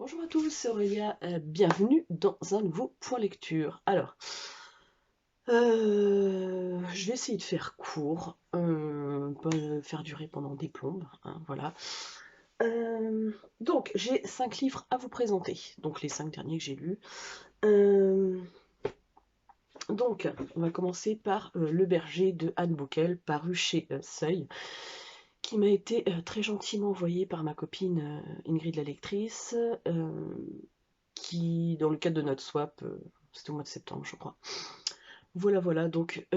Bonjour à tous, c'est Aurélia, bienvenue dans un nouveau point lecture. Alors, je vais essayer de faire court, pas faire durer pendant des plombes, hein, voilà. Donc, j'ai 5 livres à vous présenter, donc les 5 derniers que j'ai lus. Donc, on va commencer par Le Berger de Anne Bouquel, paru chez Seuil, qui m'a été très gentiment envoyé par ma copine Ingrid la lectrice, qui, dans le cadre de notre swap, c'était au mois de septembre, je crois. Voilà, voilà, donc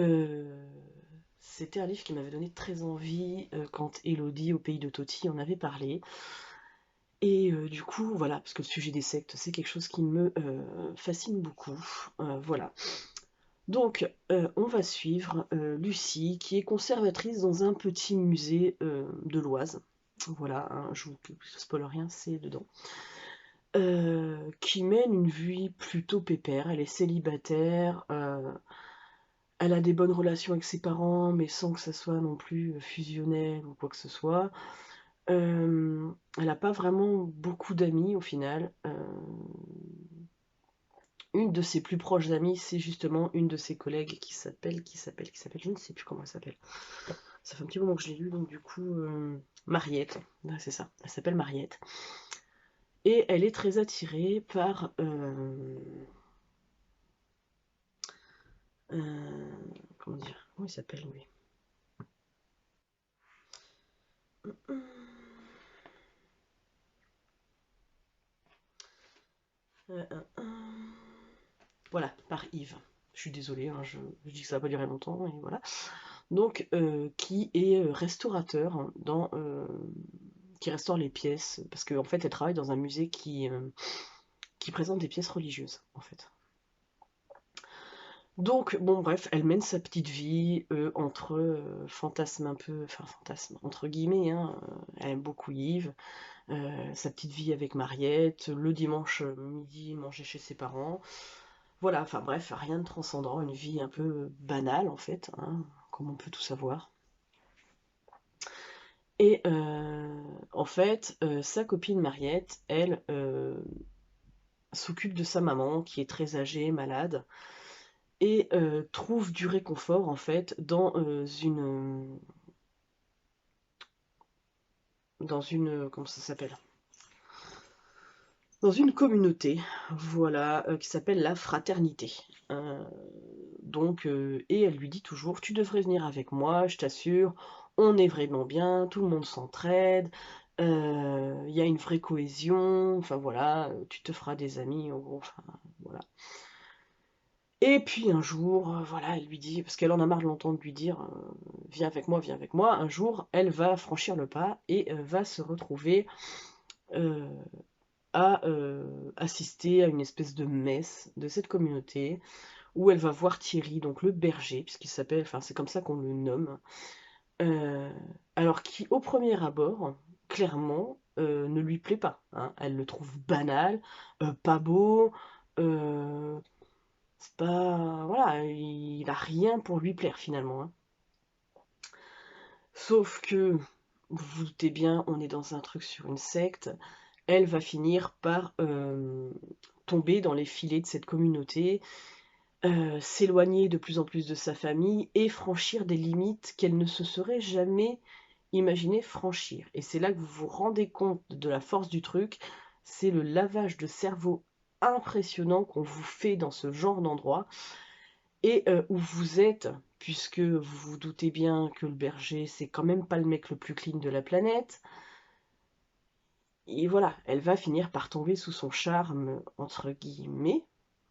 c'était un livre qui m'avait donné très envie quand Elodie, au pays de Toti, en avait parlé. Et du coup, voilà, parce que le sujet des sectes, c'est quelque chose qui me fascine beaucoup. Voilà. Donc, on va suivre Lucie, qui est conservatrice dans un petit musée de l'Oise. Voilà, hein, je vous spoil rien, c'est dedans. Qui mène une vie plutôt pépère. Elle est célibataire, elle a des bonnes relations avec ses parents, mais sans que ça soit non plus fusionnel ou quoi que ce soit. Elle n'a pas vraiment beaucoup d'amis au final. Une de ses plus proches amies, c'est justement une de ses collègues je ne sais plus comment elle s'appelle. Ça fait un petit moment que je l'ai lu, donc du coup, Mariette, ouais, c'est ça, elle s'appelle Mariette. Et elle est très attirée par comment dire, comment il s'appelle lui? Euh, euh, euh, Voilà, par Yves. Je suis désolée, hein, je dis que ça va pas durer longtemps, et voilà. Donc, qui est restaurateur qui restaure les pièces, parce qu'en fait, elle travaille dans un musée qui présente des pièces religieuses, en fait. Donc, bon, bref, elle mène sa petite vie entre fantasme un peu, enfin fantasme entre guillemets, hein, elle aime beaucoup Yves, sa petite vie avec Mariette, le dimanche midi manger chez ses parents, voilà, enfin bref, rien de transcendant, une vie un peu banale en fait, hein, comme on peut tout savoir. Et en fait, sa copine Mariette, elle, s'occupe de sa maman qui est très âgée, malade, et trouve du réconfort en fait dans une comment ça s'appelle? Dans une communauté, voilà, qui s'appelle la fraternité. Euh, et elle lui dit toujours, tu devrais venir avec moi, je t'assure, on est vraiment bien, tout le monde s'entraide, il y a une vraie cohésion, enfin voilà, tu te feras des amis, en gros, enfin voilà. Et puis un jour, voilà, elle lui dit, parce qu'elle en a marre de l'entendre lui dire, viens avec moi, un jour, elle va franchir le pas et va se retrouver euh, à assister à une espèce de messe de cette communauté où elle va voir Thierry, donc le berger, puisqu'il s'appelle, enfin c'est comme ça qu'on le nomme, euh, alors qui au premier abord, clairement, ne lui plaît pas, hein. Elle le trouve banal, pas beau, euh, c'est pas, voilà, il a rien pour lui plaire finalement, hein. Sauf que, vous vous doutez bien, on est dans un truc sur une secte, elle va finir par tomber dans les filets de cette communauté, s'éloigner de plus en plus de sa famille et franchir des limites qu'elle ne se serait jamais imaginé franchir. Et c'est là que vous vous rendez compte de la force du truc, c'est le lavage de cerveau impressionnant qu'on vous fait dans ce genre d'endroit, et où vous êtes, puisque vous vous doutez bien que le berger, c'est quand même pas le mec le plus clean de la planète. Et voilà, elle va finir par tomber sous son charme, entre guillemets.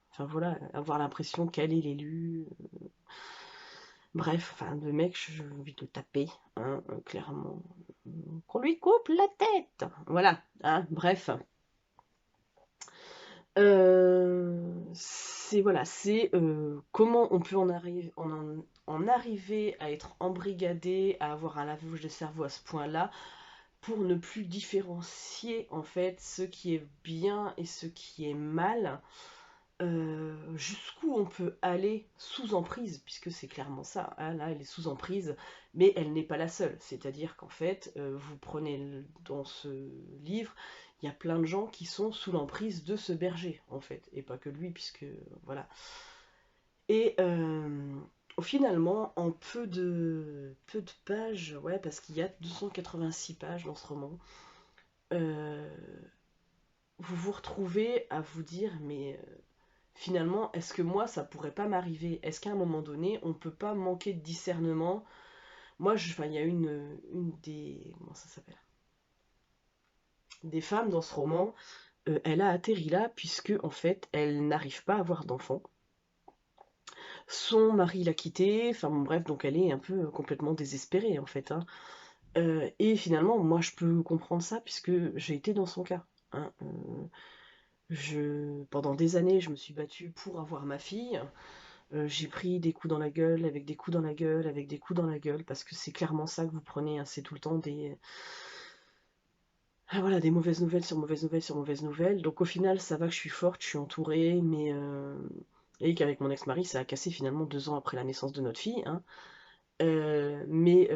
Enfin voilà, avoir l'impression qu'elle est l'élu. Bref, enfin, le mec, j'ai envie de le taper, hein, clairement. Qu'on lui coupe la tête. Voilà, hein, bref. C'est voilà, c'est comment on peut en arriver à être embrigadé, à avoir un lavage de cerveau à ce point-là, pour ne plus différencier en fait ce qui est bien et ce qui est mal, jusqu'où on peut aller sous emprise, puisque c'est clairement ça, hein, là elle est sous emprise, mais elle n'est pas la seule, c'est-à-dire qu'en fait, vous prenez dans ce livre, il y a plein de gens qui sont sous l'emprise de ce berger, en fait, et pas que lui, puisque voilà. Et finalement, en peu de pages, ouais, parce qu'il y a 286 pages dans ce roman, euh, vous vous retrouvez à vous dire, mais finalement, est-ce que moi, ça pourrait pas m'arriver? Est-ce qu'à un moment donné, on peut pas manquer de discernement? Moi, enfin, il y a une des, comment ça s'appelle? Des femmes dans ce roman, elle a atterri là puisque en fait, elle n'arrive pas à avoir d'enfant. Son mari l'a quittée, enfin bon, bref, donc elle est un peu complètement désespérée en fait, hein. Et finalement, moi, je peux comprendre ça puisque j'ai été dans son cas, hein. Pendant des années, je me suis battue pour avoir ma fille. J'ai pris des coups dans la gueule, avec des coups dans la gueule, avec des coups dans la gueule, parce que c'est clairement ça que vous prenez, hein, c'est tout le temps ah, voilà, des mauvaises nouvelles sur mauvaises nouvelles sur mauvaises nouvelles. Donc au final, ça va que je suis forte, je suis entourée, mais et qu'avec mon ex-mari, ça a cassé finalement 2 ans après la naissance de notre fille, hein. Mais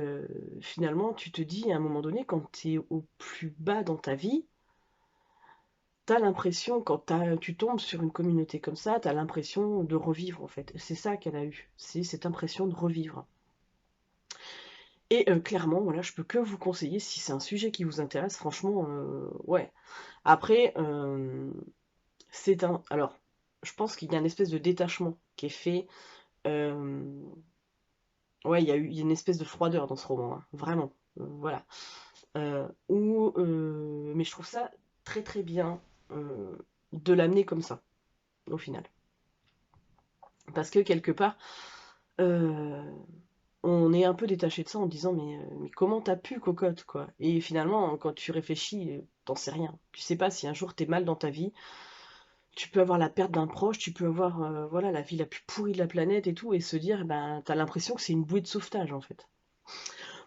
finalement, tu te dis à un moment donné, quand tu es au plus bas dans ta vie, t'as l'impression, quand tu tombes sur une communauté comme ça, t'as l'impression de revivre en fait. C'est ça qu'elle a eu, c'est cette impression de revivre. Et clairement, voilà, je peux que vous conseiller, si c'est un sujet qui vous intéresse, franchement, ouais. Après, c'est un... Alors, je pense qu'il y a une espèce de détachement qui est fait. euh, Ouais, il y a une espèce de froideur dans ce roman, hein, vraiment. Voilà. Mais je trouve ça très très bien de l'amener comme ça, au final. Parce que quelque part, euh, on est un peu détaché de ça en disant mais comment t'as pu, cocotte, quoi. Et finalement, quand tu réfléchis, t'en sais rien. Tu sais pas si un jour t'es mal dans ta vie, tu peux avoir la perte d'un proche, tu peux avoir voilà, la vie la plus pourrie de la planète et tout, et se dire, ben, t'as l'impression que c'est une bouée de sauvetage, en fait.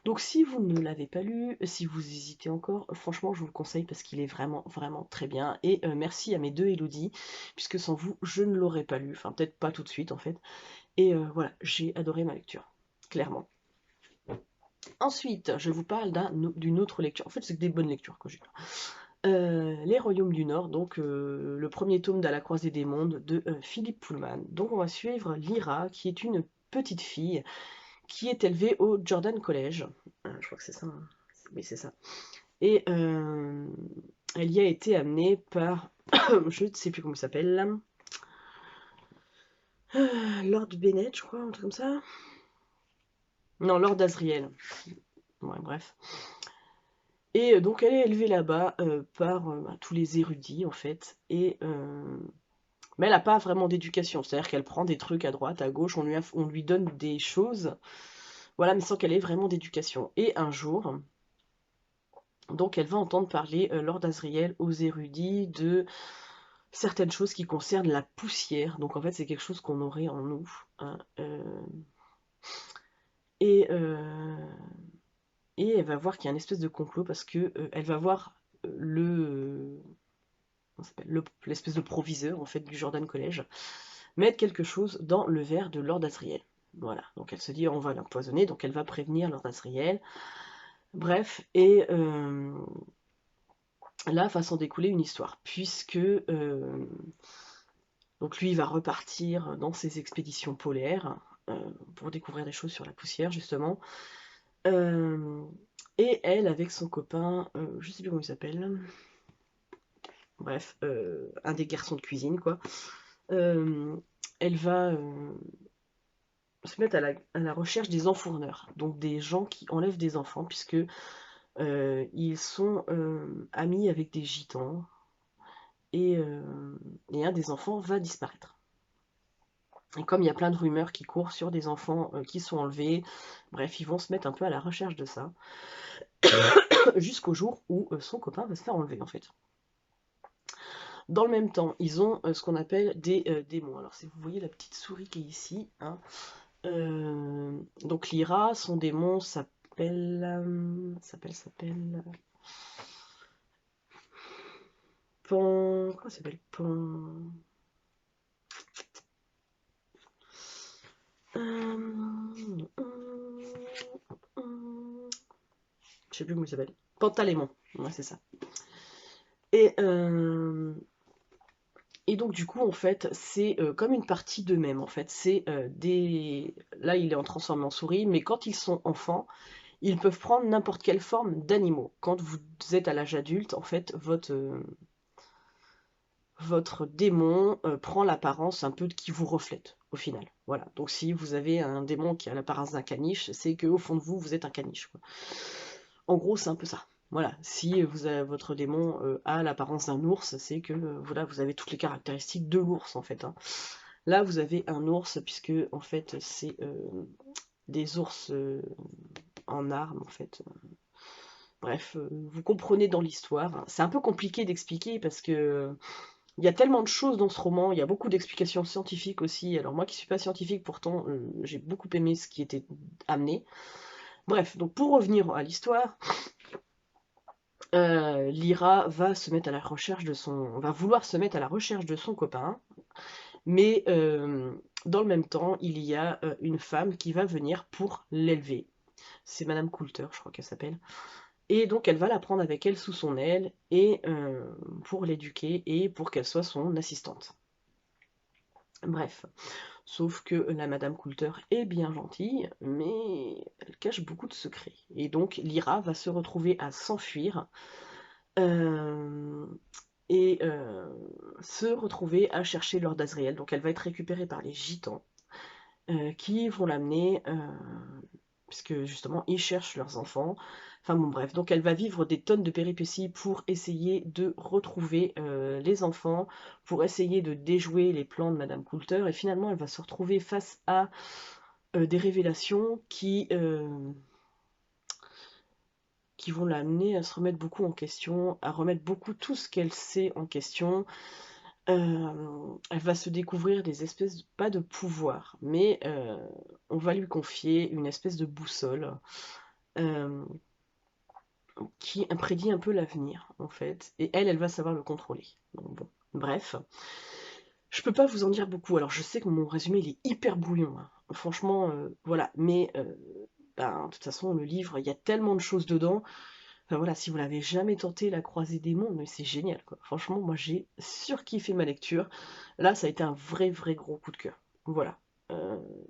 Donc si vous ne l'avez pas lu, si vous hésitez encore, franchement, je vous le conseille parce qu'il est vraiment, vraiment très bien. Et merci à mes deux Elodie, puisque sans vous, je ne l'aurais pas lu. Enfin, peut-être pas tout de suite, en fait. Et voilà, j'ai adoré ma lecture, clairement. Ensuite, je vous parle d'une autre lecture. En fait, c'est que des bonnes lectures que j'ai. Les Royaumes du Nord, donc le premier tome d'À la croisée des mondes de Philippe Pullman. Donc on va suivre Lyra, qui est une petite fille qui est élevée au Jordan College. Je crois que c'est ça, hein. Oui, c'est ça. Et elle y a été amenée par, je ne sais plus comment il s'appelle, Lord Bennett, je crois, un truc comme ça. Non, Lord Asriel. Ouais, bref. Et donc elle est élevée là-bas par bah, tous les érudits en fait. Mais elle n'a pas vraiment d'éducation, c'est-à-dire qu'elle prend des trucs à droite, à gauche, on lui donne des choses, voilà, mais sans qu'elle ait vraiment d'éducation. Et un jour, donc elle va entendre parler Lord Asriel aux érudits de certaines choses qui concernent la poussière. Donc en fait c'est quelque chose qu'on aurait en nous, hein, et, euh, et elle va voir qu'il y a une espèce de complot parce que elle va voir l'espèce de proviseur en fait du Jordan College mettre quelque chose dans le verre de Lord Asriel. Voilà, donc elle se dit on va l'empoisonner, donc elle va prévenir Lord Asriel. Bref, et là va s'en découler une histoire, puisque donc lui il va repartir dans ses expéditions polaires pour découvrir des choses sur la poussière justement. Euh, et elle avec son copain, je sais plus comment il s'appelle, bref, un des garçons de cuisine quoi. Euh, Elle va se mettre à la recherche des enfourneurs, donc des gens qui enlèvent des enfants, puisque ils sont amis avec des gitans, et, euh, et un des enfants va disparaître. Et comme il y a plein de rumeurs qui courent sur des enfants qui sont enlevés, bref, ils vont se mettre un peu à la recherche de ça, jusqu'au jour où son copain va se faire enlever en fait. Dans le même temps, ils ont ce qu'on appelle des démons. Alors si vous voyez la petite souris qui est ici, hein, donc Lyra, son démon s'appelle Pan. Comment ça s'appelle Pan. Je sais plus comment il s'appelle. Pantalémon. Ouais, c'est ça. Et Et donc du coup en fait c'est comme une partie d'eux-mêmes en fait. C'est des... Là il est en transformé en souris, mais quand ils sont enfants, ils peuvent prendre n'importe quelle forme d'animaux. Quand vous êtes à l'âge adulte, en fait, votre démon prend l'apparence un peu de qui vous reflète, au final. Voilà. Donc si vous avez un démon qui a l'apparence d'un caniche, c'est qu'au fond de vous, vous êtes un caniche, quoi. En gros, c'est un peu ça. Voilà. Si votre démon a l'apparence d'un ours, c'est que voilà, vous avez toutes les caractéristiques de l'ours, en fait, hein. Là, vous avez un ours, puisque, en fait, c'est des ours en armes, en fait. Bref, vous comprenez dans l'histoire. C'est un peu compliqué d'expliquer parce que il y a tellement de choses dans ce roman, il y a beaucoup d'explications scientifiques aussi. Alors moi qui suis pas scientifique, pourtant j'ai beaucoup aimé ce qui était amené. Bref, donc pour revenir à l'histoire, Lyra va se mettre à la recherche de son, va vouloir se mettre à la recherche de son copain, mais dans le même temps, il y a une femme qui va venir pour l'élever. C'est Madame Coulter, je crois qu'elle s'appelle. Et donc elle va la prendre avec elle sous son aile et pour l'éduquer et pour qu'elle soit son assistante. Bref, sauf que la Madame Coulter est bien gentille, mais elle cache beaucoup de secrets. Et donc Lyra va se retrouver à s'enfuir euh, et se retrouver à chercher Lord Asriel. Donc elle va être récupérée par les gitans qui vont l'amener puisque justement ils cherchent leurs enfants. Enfin bon bref, donc elle va vivre des tonnes de péripéties pour essayer de retrouver les enfants, pour essayer de déjouer les plans de Madame Coulter, et finalement elle va se retrouver face à des révélations qui vont l'amener à se remettre beaucoup en question, à remettre beaucoup tout ce qu'elle sait en question. Elle va se découvrir des espèces, pas de pouvoir, mais on va lui confier une espèce de boussole euh, qui prédit un peu l'avenir, en fait. Et elle, elle va savoir le contrôler. Donc bon, bref. Je peux pas vous en dire beaucoup. Alors je sais que mon résumé, il est hyper brouillon, hein. Franchement, voilà. Mais ben, de toute façon, le livre, il y a tellement de choses dedans. Enfin voilà, si vous l'avez jamais tenté, La Croisée des Mondes, mais c'est génial, quoi. Franchement, moi j'ai surkiffé ma lecture. Là, ça a été un vrai, vrai gros coup de cœur. Voilà.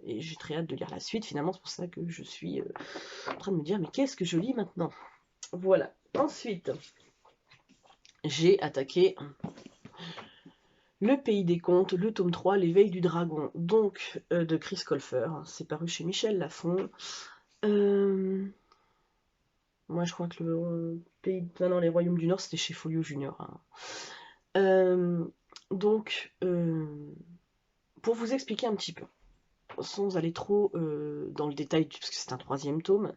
Et j'ai très hâte de lire la suite. Finalement, c'est pour ça que je suis en train de me dire, mais qu'est-ce que je lis maintenant? Voilà. Ensuite, j'ai attaqué Le Pays des Contes, le tome 3, L'éveil du dragon, donc de Chris Colfer. C'est paru chez Michel Lafon. Euh, Moi, je crois que le pays, ah non, les Royaumes du Nord, c'était chez Folio Junior, hein. Euh, donc, pour vous expliquer un petit peu, sans aller trop dans le détail, parce que c'est un troisième tome,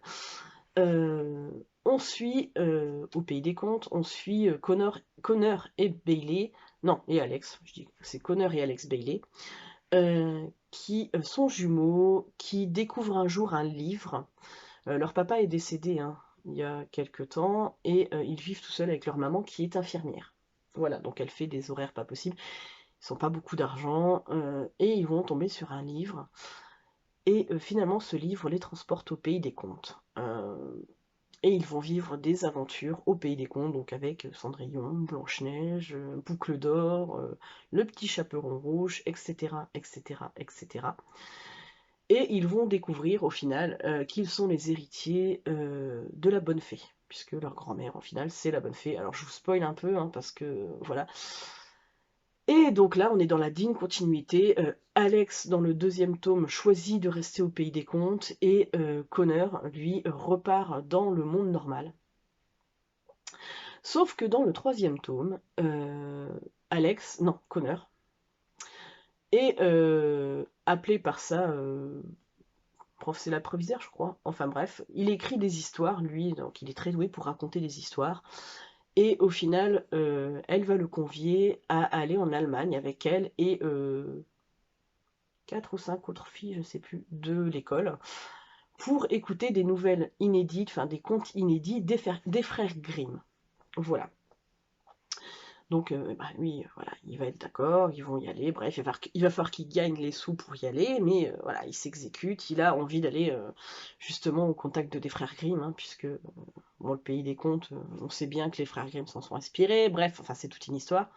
on suit, au Pays des Contes, on suit Connor et Bailey, non, et Alex, je dis c'est Connor et Alex Bailey, qui sont jumeaux, qui découvrent un jour un livre. Leur papa est décédé, hein, il y a quelque temps, et ils vivent tout seuls avec leur maman qui est infirmière. Voilà, donc elle fait des horaires pas possibles, ils n'ont pas beaucoup d'argent, et ils vont tomber sur un livre. Et finalement, ce livre les transporte au Pays des Contes. Et ils vont vivre des aventures au Pays des Contes, donc avec Cendrillon, Blanche-Neige, Boucle d'Or, le petit chaperon rouge, etc., etc., etc. Et ils vont découvrir au final qu'ils sont les héritiers de la Bonne Fée, puisque leur grand-mère, au final, c'est la Bonne Fée. Alors je vous spoil un peu, hein, parce que voilà. Et donc là, on est dans la digne continuité. Alex, dans le deuxième tome, choisit de rester au Pays des Contes, et Connor, lui, repart dans le monde normal. Sauf que dans le troisième tome, Connor, est appelé par ça, prof, c'est la proviseur, je crois. Enfin bref, il écrit des histoires, lui, donc il est très doué pour raconter des histoires. Et au final, elle va le convier à aller en Allemagne avec elle et quatre ou cinq autres filles, je sais plus, de l'école, pour écouter des nouvelles inédites, enfin des contes inédits des frères Grimm. Voilà. Donc bah, lui, voilà, il va être d'accord, ils vont y aller, bref, il va falloir qu'il gagne les sous pour y aller, mais voilà, il s'exécute, il a envie d'aller justement au contact des frères Grimm, hein, puisque bon, le pays des contes, on sait bien que les frères Grimm s'en sont inspirés, bref, enfin c'est toute une histoire.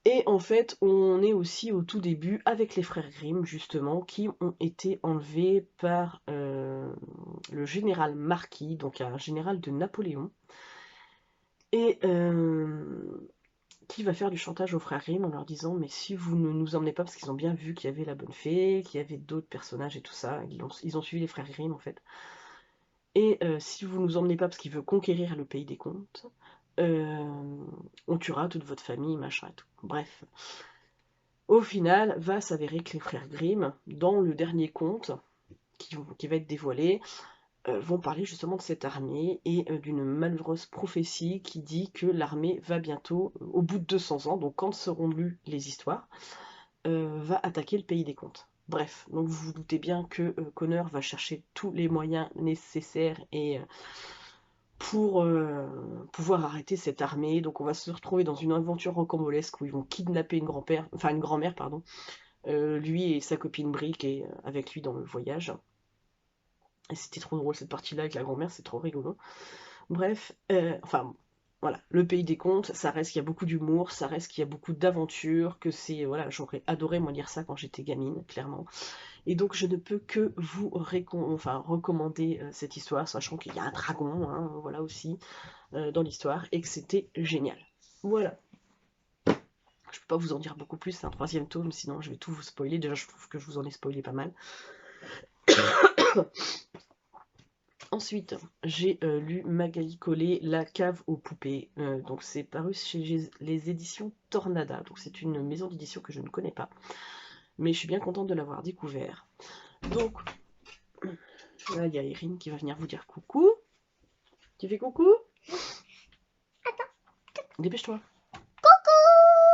Et en fait, on est aussi au tout début avec les frères Grimm, justement, qui ont été enlevés par le général Marquis, donc un général de Napoléon, et qui va faire du chantage aux frères Grimm en leur disant mais si vous ne nous emmenez pas, parce qu'ils ont bien vu qu'il y avait la bonne fée, qu'il y avait d'autres personnages et tout ça, ils ont suivi les frères Grimm en fait, et si vous nous emmenez pas parce qu'il veut conquérir le pays des contes, on tuera toute votre famille, machin et tout. Bref. Au final, va s'avérer que les frères Grimm, dans le dernier conte, qui va être dévoilé, vont parler justement de cette armée et d'une malheureuse prophétie qui dit que l'armée va bientôt, au bout de 200 ans, donc quand seront lues les histoires, va attaquer le pays des contes. Bref, donc vous vous doutez bien que Connor va chercher tous les moyens nécessaires et pour pouvoir arrêter cette armée. Donc on va se retrouver dans une aventure rocambolesque où ils vont kidnapper une grand-mère, pardon, lui et sa copine Brick et avec lui dans le voyage. Et c'était trop drôle cette partie-là avec la grand-mère, c'est trop rigolo. Bref, enfin voilà, le pays des contes, ça reste qu'il y a beaucoup d'humour, ça reste qu'il y a beaucoup d'aventures, que c'est, voilà, j'aurais adoré moi lire ça quand j'étais gamine, clairement. Et donc je ne peux que vous recommander cette histoire, sachant qu'il y a un dragon, hein, voilà aussi, dans l'histoire, et que c'était génial. Voilà. Je peux pas vous en dire beaucoup plus, c'est un troisième tome, sinon je vais tout vous spoiler. Déjà, je trouve que je vous en ai spoilé pas mal. Ensuite, j'ai lu Magali Collet, La cave aux poupées. Donc c'est paru chez les éditions Tornada. Donc c'est une maison d'édition que je ne connais pas. Mais je suis bien contente de l'avoir découvert. Donc, là, il y a Erin qui va venir vous dire coucou. Tu fais coucou? Dépêche-toi.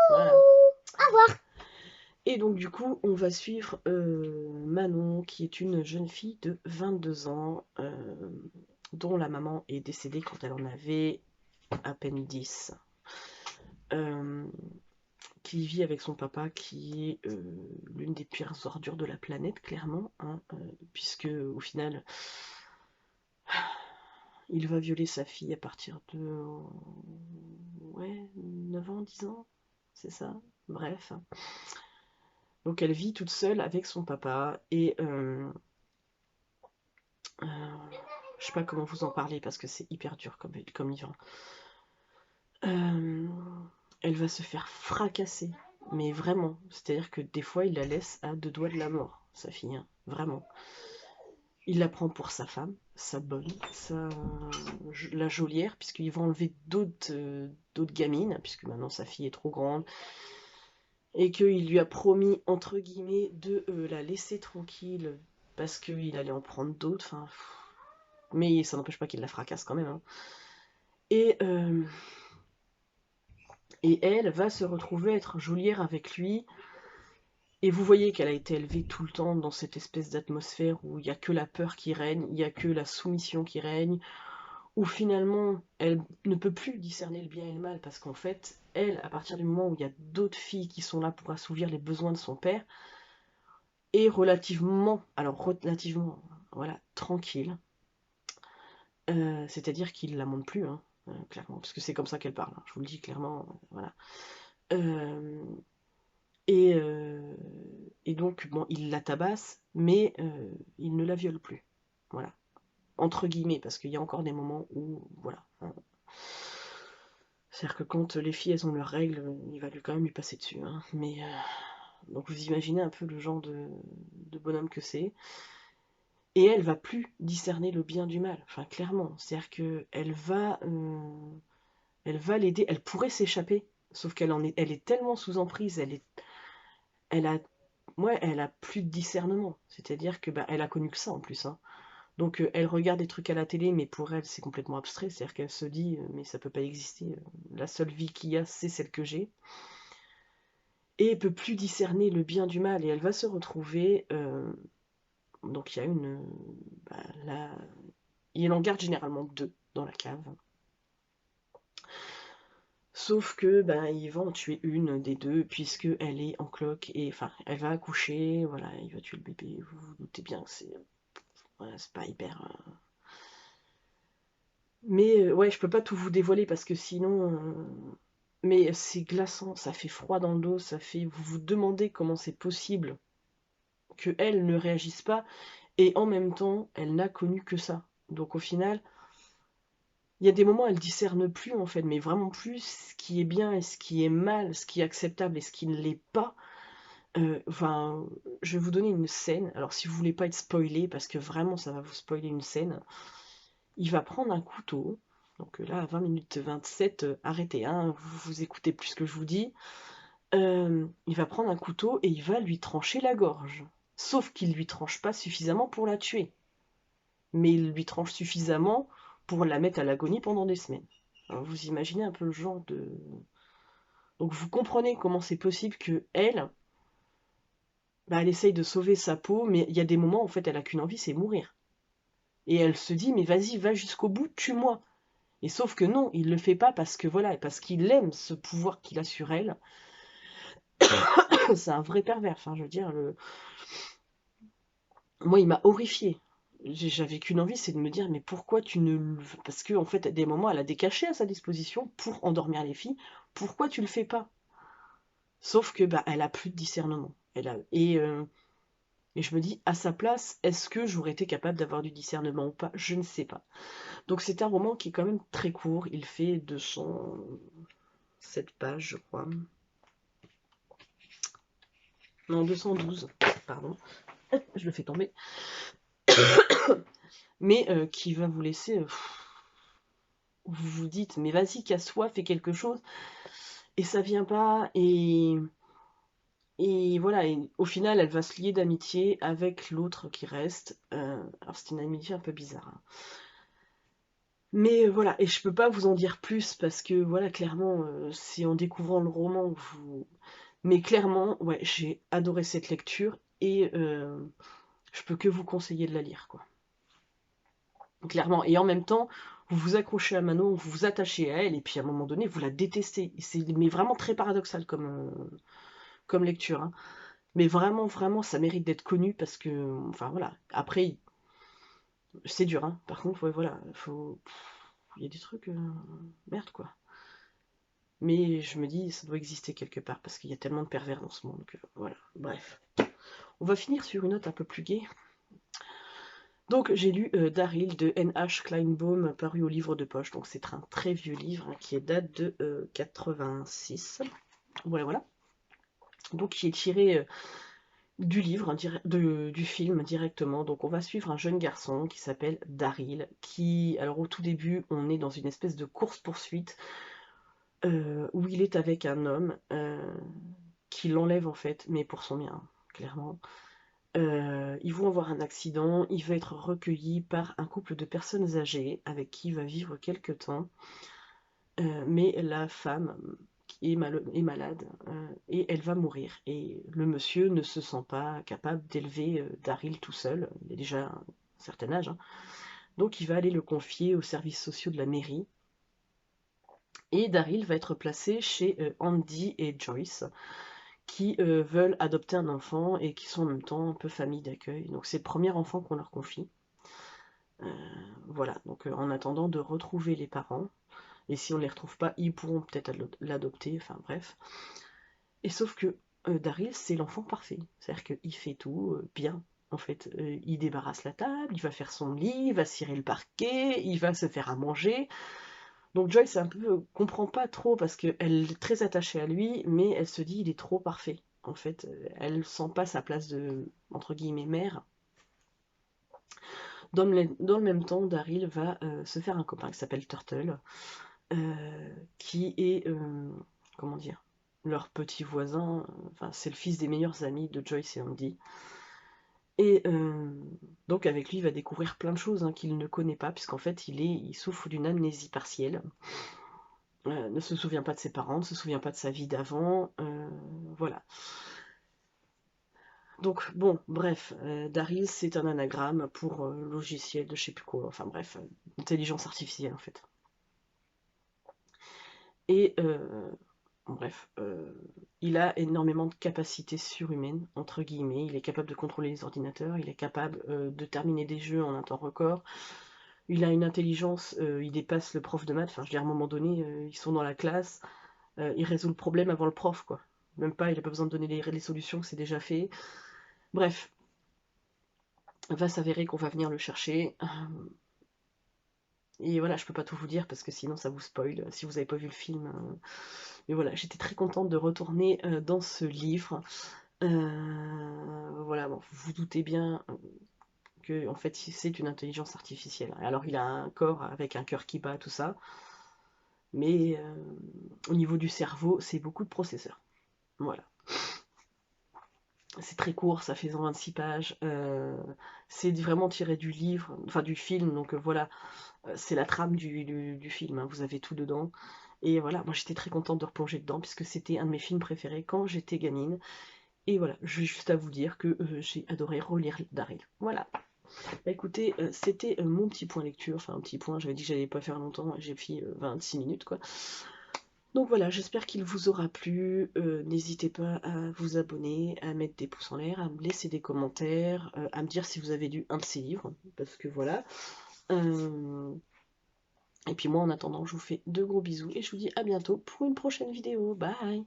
Voilà. Au revoir. Et donc du coup, on va suivre Manon, qui est une jeune fille de 22 ans, dont la maman est décédée quand elle en avait à peine 10. Qui vit avec son papa, qui est l'une des pires ordures de la planète, clairement, hein, puisque au final, il va violer sa fille à partir de ouais, 9 ans, 10 ans, c'est ça, bref. Donc elle vit toute seule avec son papa, et je sais pas comment vous en parler, parce que c'est hyper dur comme livre. Elle va se faire fracasser, mais vraiment, c'est-à-dire que des fois il la laisse à 2 doigts de la mort, sa fille, hein, vraiment. Il la prend pour sa femme, sa bonne, la geôlière, puisqu'ils vont enlever d'autres gamines, puisque maintenant sa fille est trop grande, et qu'il lui a promis, entre guillemets, de la laisser tranquille, parce qu'il allait en prendre d'autres, enfin... Mais ça n'empêche pas qu'il la fracasse quand même, hein. Et, euh, et elle va se retrouver être geôlière avec lui. Et vous voyez qu'elle a été élevée tout le temps dans cette espèce d'atmosphère où il n'y a que la peur qui règne, il n'y a que la soumission qui règne, où finalement elle ne peut plus discerner le bien et le mal, parce qu'en fait, elle, à partir du moment où il y a d'autres filles qui sont là pour assouvir les besoins de son père, est relativement, voilà, tranquille. C'est-à-dire qu'il la montre plus, hein, clairement, parce que c'est comme ça qu'elle parle, hein, je vous le dis clairement, voilà. Euh, et, euh, et donc, bon, il la tabasse, mais il ne la viole plus. Voilà. Entre guillemets, parce qu'il y a encore des moments où, voilà. Hein. C'est-à-dire que quand les filles, elles ont leurs règles, il va quand même lui passer dessus. Hein. Mais, donc vous imaginez un peu le genre de bonhomme que c'est. Et elle va plus discerner le bien du mal. Enfin, clairement. C'est-à-dire elle va l'aider. Elle pourrait s'échapper. Sauf elle est tellement sous emprise. Elle a ouais, elle a plus de discernement. C'est-à-dire que bah, elle a connu que ça en plus. Hein. Donc elle regarde des trucs à la télé, mais pour elle c'est complètement abstrait. C'est-à-dire qu'elle se dit mais ça peut pas exister. La seule vie qu'il y a, c'est celle que j'ai. Et elle peut plus discerner le bien du mal. Et elle va se retrouver. Donc il y a bah, il en garde généralement 2 dans la cave. Sauf que ben il va en tuer une des deux puisque elle est en cloque et enfin elle va accoucher, voilà, il va tuer le bébé. Vous vous doutez bien que c'est voilà, c'est pas hyper. Mais ouais, je peux pas tout vous dévoiler parce que sinon. Mais c'est glaçant, ça fait froid dans le dos, ça fait. Vous vous demandez comment c'est possible que elle ne réagisse pas et en même temps elle n'a connu que ça. Donc au final, il y a des moments elle discerne plus en fait, mais vraiment plus ce qui est bien et ce qui est mal, ce qui est acceptable et ce qui ne l'est pas. Enfin, je vais vous donner une scène. Alors, si vous voulez pas être spoilé, parce que vraiment ça va vous spoiler une scène, il va prendre un couteau. Donc là, à 20 minutes 27, arrêtez, hein, vous écoutez plus ce que je vous dis. Il va prendre un couteau et il va lui trancher la gorge. Sauf qu'il lui tranche pas suffisamment pour la tuer. Mais il lui tranche suffisamment pour la mettre à l'agonie pendant des semaines. Alors, vous imaginez un peu le genre de. Donc vous comprenez comment c'est possible que elle, bah, elle essaye de sauver sa peau, mais il y a des moments en fait elle a qu'une envie, c'est mourir. Et elle se dit mais vas-y, va jusqu'au bout, tue-moi. Et sauf que non, il le fait pas parce que voilà, parce qu'il aime ce pouvoir qu'il a sur elle. C'est un vrai pervers. Enfin, je veux dire, moi il m'a horrifié. J'avais qu'une envie, c'est de me dire mais pourquoi tu ne parce que en fait à des moments elle a des cachets à sa disposition pour endormir les filles. Pourquoi tu le fais pas? Sauf que bah elle a plus de discernement. Et je me dis, à sa place, est-ce que j'aurais été capable d'avoir du discernement ou pas? Je ne sais pas. Donc c'est un roman qui est quand même très court. Il fait 207 pages, je crois. Non, 212, pardon. Je le fais tomber. Mais qui va vous laisser... vous vous dites, mais vas-y, casse-toi, fais quelque chose. Et ça vient pas. Et voilà, et au final, elle va se lier d'amitié avec l'autre qui reste. Alors c'est une amitié un peu bizarre, hein. Mais voilà, et je peux pas vous en dire plus parce que voilà, clairement, c'est en découvrant le roman que vous. Mais clairement, ouais, j'ai adoré cette lecture et je peux que vous conseiller de la lire, quoi. Clairement. Et en même temps, vous vous accrochez à Manon, vous vous attachez à elle, et puis à un moment donné, vous la détestez. C'est mais vraiment très paradoxal comme lecture, hein. Mais vraiment, vraiment, ça mérite d'être connu parce que, enfin voilà. Après, c'est dur, hein. Par contre, ouais, voilà, faut. Il y a des trucs. Merde, quoi. Mais je me dis, ça doit exister quelque part, parce qu'il y a tellement de pervers dans ce monde que voilà. Bref. On va finir sur une note un peu plus gaie. Donc j'ai lu Daryl de N.H. Kleinbaum, paru au livre de poche. Donc c'est un très vieux livre, hein, qui date de 86. Voilà, voilà. Donc qui est tiré du livre, hein, du film directement. Donc on va suivre un jeune garçon qui s'appelle Daryl, qui, alors au tout début, on est dans une espèce de course-poursuite où il est avec un homme qui l'enlève en fait, mais pour son bien, clairement. Ils vont avoir un accident, il va être recueilli par un couple de personnes âgées avec qui il va vivre quelque temps. Mais la femme est malade et elle va mourir. Et le monsieur ne se sent pas capable d'élever Daryl tout seul, il a déjà un certain âge, hein. Donc il va aller le confier aux services sociaux de la mairie. Et Daryl va être placé chez Andy et Joyce, qui veulent adopter un enfant et qui sont en même temps un peu famille d'accueil. Donc c'est le premier enfant qu'on leur confie. Voilà, donc en attendant de retrouver les parents, et si on ne les retrouve pas, ils pourront peut-être l'adopter, enfin bref. Et sauf que Daryl, c'est l'enfant parfait. C'est-à-dire qu'il fait tout bien. En fait, il débarrasse la table, il va faire son lit, il va cirer le parquet, il va se faire à manger. Donc Joyce un peu comprend pas trop parce qu'elle est très attachée à lui, mais elle se dit il est trop parfait. En fait, elle sent pas sa place de entre guillemets mère. Dans le même temps, Daryl va se faire un copain qui s'appelle Turtle, qui est comment dire leur petit voisin. Enfin, c'est le fils des meilleurs amis de Joyce et Andy. Et donc avec lui, il va découvrir plein de choses, hein, qu'il ne connaît pas, puisqu'en fait, il souffre d'une amnésie partielle. Ne se souvient pas de ses parents, ne se souvient pas de sa vie d'avant, voilà. Donc bon, bref, Daryl c'est un anagramme pour logiciel de je sais plus quoi, enfin bref, intelligence artificielle en fait. Et bref, il a énormément de capacités surhumaines, entre guillemets. Il est capable de contrôler les ordinateurs, il est capable de terminer des jeux en un temps record. Il a une intelligence, il dépasse le prof de maths. Enfin, je veux dire, à un moment donné, ils sont dans la classe, il résout le problème avant le prof, quoi. Même pas, il a pas besoin de donner les solutions, c'est déjà fait. Bref, va s'avérer qu'on va venir le chercher. Et voilà, je peux pas tout vous dire parce que sinon ça vous spoil si vous avez pas vu le film. Mais voilà, j'étais très contente de retourner dans ce livre. Voilà, bon, vous vous doutez bien que en fait c'est une intelligence artificielle. Alors il a un corps avec un cœur qui bat, tout ça, mais au niveau du cerveau, c'est beaucoup de processeurs. Voilà. C'est très court, ça fait 126 pages. C'est vraiment tiré du livre, enfin du film, donc voilà, c'est la trame du film, hein, vous avez tout dedans. Et voilà, moi j'étais très contente de replonger dedans, puisque c'était un de mes films préférés quand j'étais gamine. Et voilà, j'ai juste à vous dire que j'ai adoré relire Daryl. Voilà. Bah écoutez, c'était mon petit point lecture, enfin un petit point, j'avais dit que j'allais pas faire longtemps, j'ai fait 26 minutes quoi. Donc voilà, j'espère qu'il vous aura plu. N'hésitez pas à vous abonner, à mettre des pouces en l'air, à me laisser des commentaires, à me dire si vous avez lu un de ces livres, parce que voilà. Euh, Et puis moi en attendant, je vous fais de gros bisous et je vous dis à bientôt pour une prochaine vidéo. Bye!